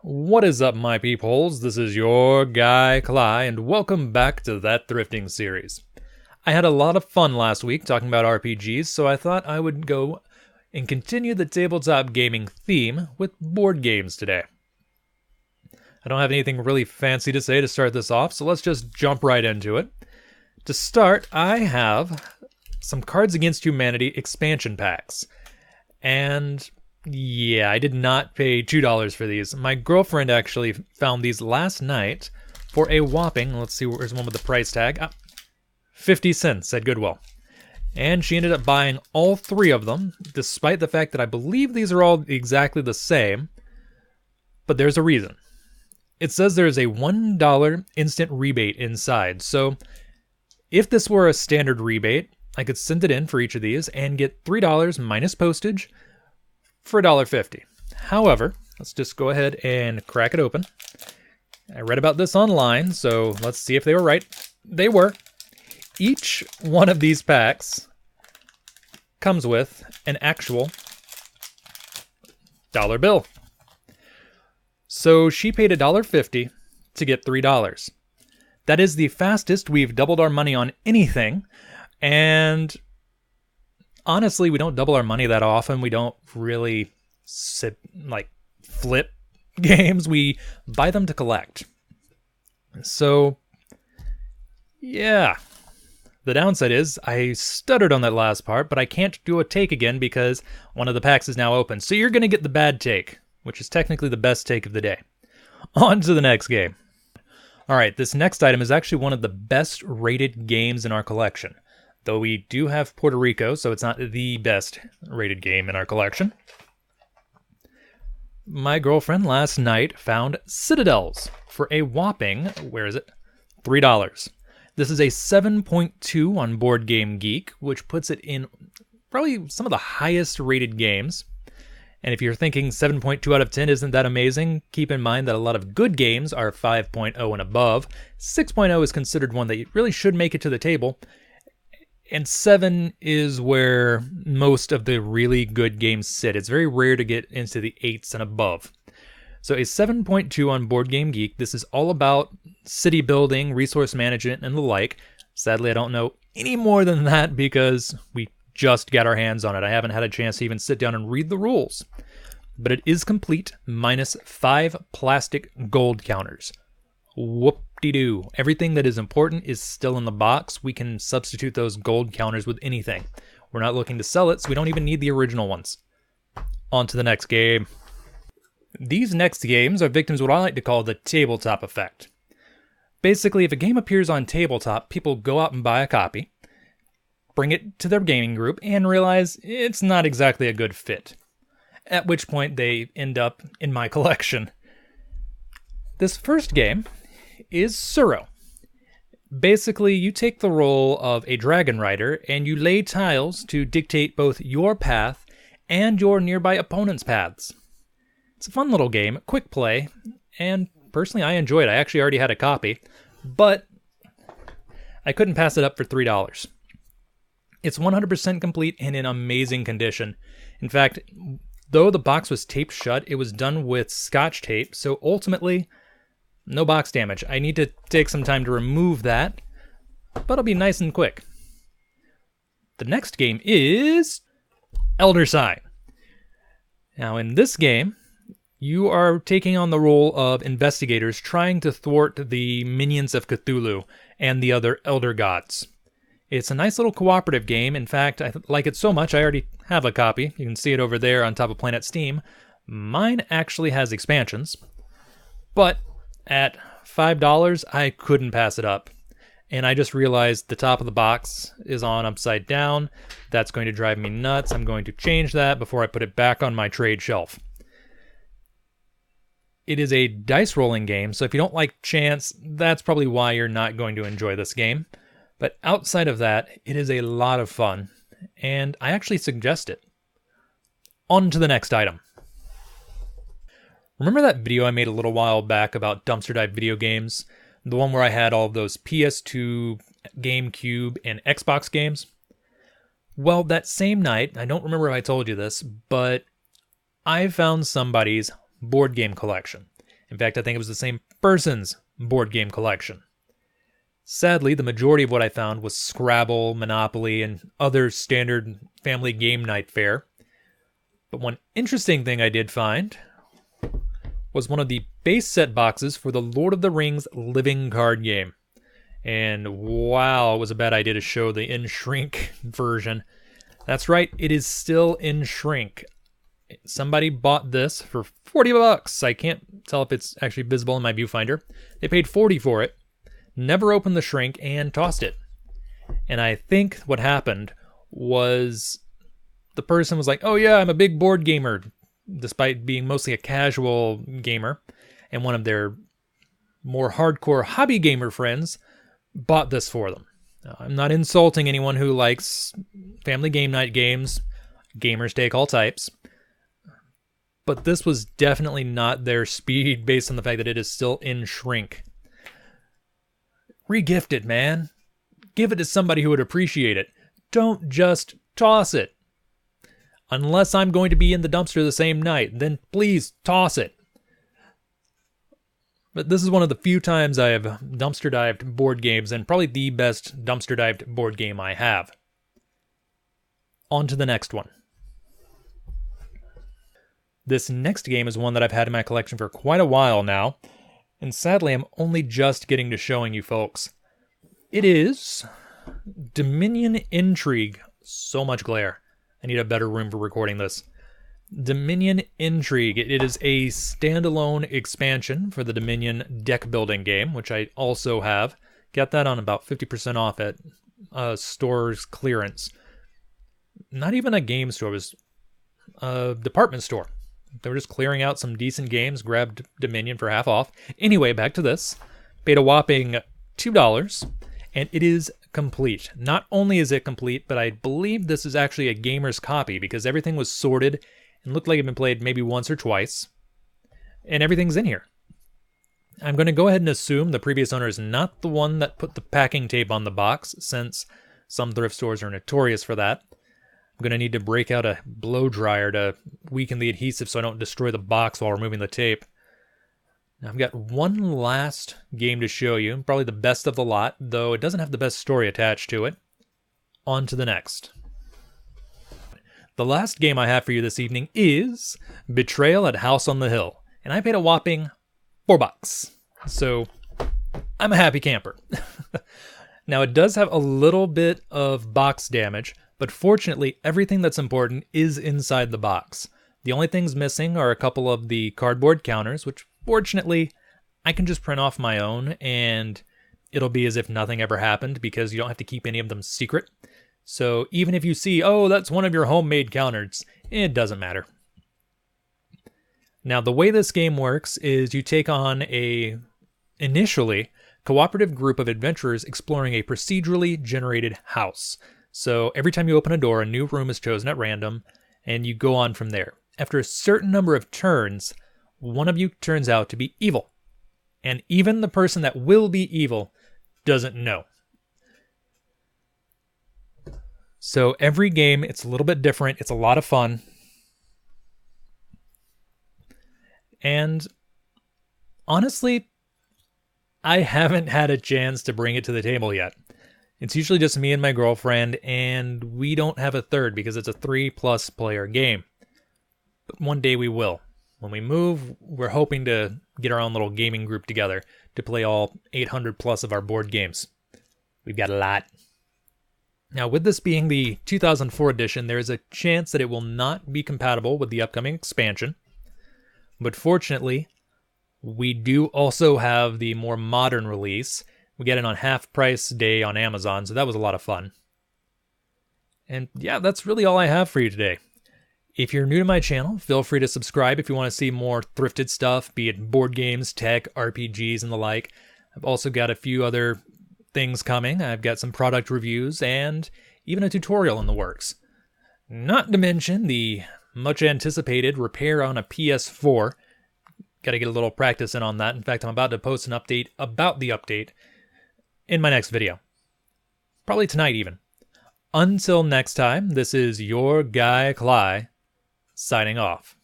What is up, my peepholes? This is your guy, Kalai, and welcome back to That Thrifting Series. I had a lot of fun last week talking about RPGs, so I thought I would go and continue the tabletop gaming theme with board games today. I don't have anything really fancy to say to start this off, so let's just jump right into it. To start, I have some Cards Against Humanity expansion packs. And yeah, I did not pay $2 for these. My girlfriend actually found these last night for a whopping, let's see, where's one with the price tag? 50 cents at Goodwill. And she ended up buying all three of them, despite the fact that I believe these are all exactly the same. But there's a reason. It says there's a $1 instant rebate inside. So if this were a standard rebate, I could send it in for each of these and get $3 minus postage for $1.50. However, let's just go ahead and crack it open. I read about this online, so let's see if they were right. They were. Each one of these packs comes with an actual dollar bill. So she paid $1.50 to get $3. That is the fastest we've doubled our money on anything, and honestly, we don't double our money that often. We don't really flip games. We buy them to collect. So, yeah. The downside is I stuttered on that last part, but I can't do a take again because one of the packs is now open. So you're going to get the bad take, which is technically the best take of the day. On to the next game. All right, this next item is actually one of the best rated games in our collection. Though we do have Puerto Rico, so it's not the best rated game in our collection. My girlfriend last night found Citadels for a whopping, $3. This is a 7.2 on Board Game Geek, which puts it in probably some of the highest rated games. And if you're thinking 7.2 out of 10 isn't that amazing, keep in mind that a lot of good games are 5.0 and above. 6.0 is considered one that really should make it to the table. And 7 is where most of the really good games sit. It's very rare to get into the 8s and above. So a 7.2 on Board Game Geek. This is all about city building, resource management, and the like. Sadly, I don't know any more than that because we just got our hands on it. I haven't had a chance to even sit down and read the rules. But it is complete, minus 5 plastic gold counters. Whoop-de-doo. Everything that is important is still in the box. We can substitute those gold counters with anything. We're not looking to sell it, so we don't even need the original ones. On to the next game. These next games are victims of what I like to call the tabletop effect. Basically, if a game appears on tabletop, people go out and buy a copy, bring it to their gaming group, and realize it's not exactly a good fit. At which point they end up in my collection. This first game is Suro. Basically, you take the role of a dragon rider and you lay tiles to dictate both your path and your nearby opponent's paths. It's a fun little game, quick play, and personally I enjoy it. I actually already had a copy, but I couldn't pass it up for $3. It's 100% complete and in amazing condition. In fact, though the box was taped shut, it was done with Scotch tape, so ultimately, no box damage. I need to take some time to remove that, but it'll be nice and quick. The next game is Elder Sign. Now, in this game, you are taking on the role of investigators trying to thwart the minions of Cthulhu and the other elder gods. It's a nice little cooperative game. In fact, I like it so much, I already have a copy. You can see it over there on top of Planet Steam. Mine actually has expansions, but at $5, I couldn't pass it up. And I just realized the top of the box is on upside down. That's going to drive me nuts. I'm going to change that before I put it back on my trade shelf. It is a dice rolling game, so if you don't like chance, that's probably why you're not going to enjoy this game. But outside of that, it is a lot of fun, and I actually suggest it. On to the next item. Remember that video I made a little while back about dumpster dive video games? The one where I had all of those PS2, GameCube, and Xbox games? Well, that same night, I don't remember if I told you this, but I found somebody's board game collection. In fact, I think it was the same person's board game collection. Sadly, the majority of what I found was Scrabble, Monopoly, and other standard family game night fare. But one interesting thing I did find was one of the base set boxes for the Lord of the Rings living card game. And wow, it was a bad idea to show the in shrink version. That's right, it is still in shrink. Somebody bought this for $40. I can't tell if it's actually visible in my viewfinder. They paid $40 for it, never opened the shrink, and tossed it. And I think what happened was the person was like, oh yeah, I'm a big board gamer, despite being mostly a casual gamer. And one of their more hardcore hobby gamer friends bought this for them. I'm not insulting anyone who likes family game night games. Gamers take all types. But this was definitely not their speed based on the fact that it is still in shrink. Regift it, man. Give it to somebody who would appreciate it. Don't just toss it. Unless I'm going to be in the dumpster the same night, then please toss it. But this is one of the few times I have dumpster dived board games, and probably the best dumpster dived board game I have. On to the next one. This next game is one that I've had in my collection for quite a while now, and sadly I'm only just getting to showing you folks. It is Dominion Intrigue. So much glare. I need a better room for recording this. Dominion Intrigue. It is a standalone expansion for the Dominion deck building game, which I also have. Got that on about 50% off at store's clearance. Not even a game store, it was a department store. They were just clearing out some decent games, grabbed Dominion for half off. Anyway, back to this. Paid a whopping $2, and it is complete. Not only is it complete, but I believe this is actually a gamer's copy because everything was sorted and looked like it had been played maybe once or twice. And everything's in here. I'm going to go ahead and assume the previous owner is not the one that put the packing tape on the box, since some thrift stores are notorious for that. I'm going to need to break out a blow dryer to weaken the adhesive so I don't destroy the box while removing the tape. Now I've got one last game to show you, probably the best of the lot, though it doesn't have the best story attached to it. On to the next. The last game I have for you this evening is Betrayal at House on the Hill, and I paid a whopping $4. So I'm a happy camper. Now it does have a little bit of box damage, but fortunately everything that's important is inside the box. The only things missing are a couple of the cardboard counters, which fortunately I can just print off my own and it'll be as if nothing ever happened because you don't have to keep any of them secret. So even if you see, oh, that's one of your homemade counters, it doesn't matter. Now the way this game works is you take on a, initially, cooperative group of adventurers exploring a procedurally generated house. So every time you open a door, a new room is chosen at random, and you go on from there. After a certain number of turns, one of you turns out to be evil. And even the person that will be evil doesn't know. So every game, it's a little bit different. It's a lot of fun. And honestly, I haven't had a chance to bring it to the table yet. It's usually just me and my girlfriend, and we don't have a third because it's a 3+ player game. But one day we will. When we move, we're hoping to get our own little gaming group together to play all 800 plus of our board games. We've got a lot. Now, with this being the 2004 edition, there is a chance that it will not be compatible with the upcoming expansion. But fortunately, we do also have the more modern release. We get it on half price day on Amazon, so that was a lot of fun. And yeah, that's really all I have for you today. If you're new to my channel, feel free to subscribe if you want to see more thrifted stuff, be it board games, tech, RPGs, and the like. I've also got a few other things coming. I've got some product reviews and even a tutorial in the works. Not to mention the much anticipated repair on a PS4. Got to get a little practice in on that. In fact, I'm about to post an update about the update in my next video. Probably tonight even. Until next time, this is your guy Cly, signing off.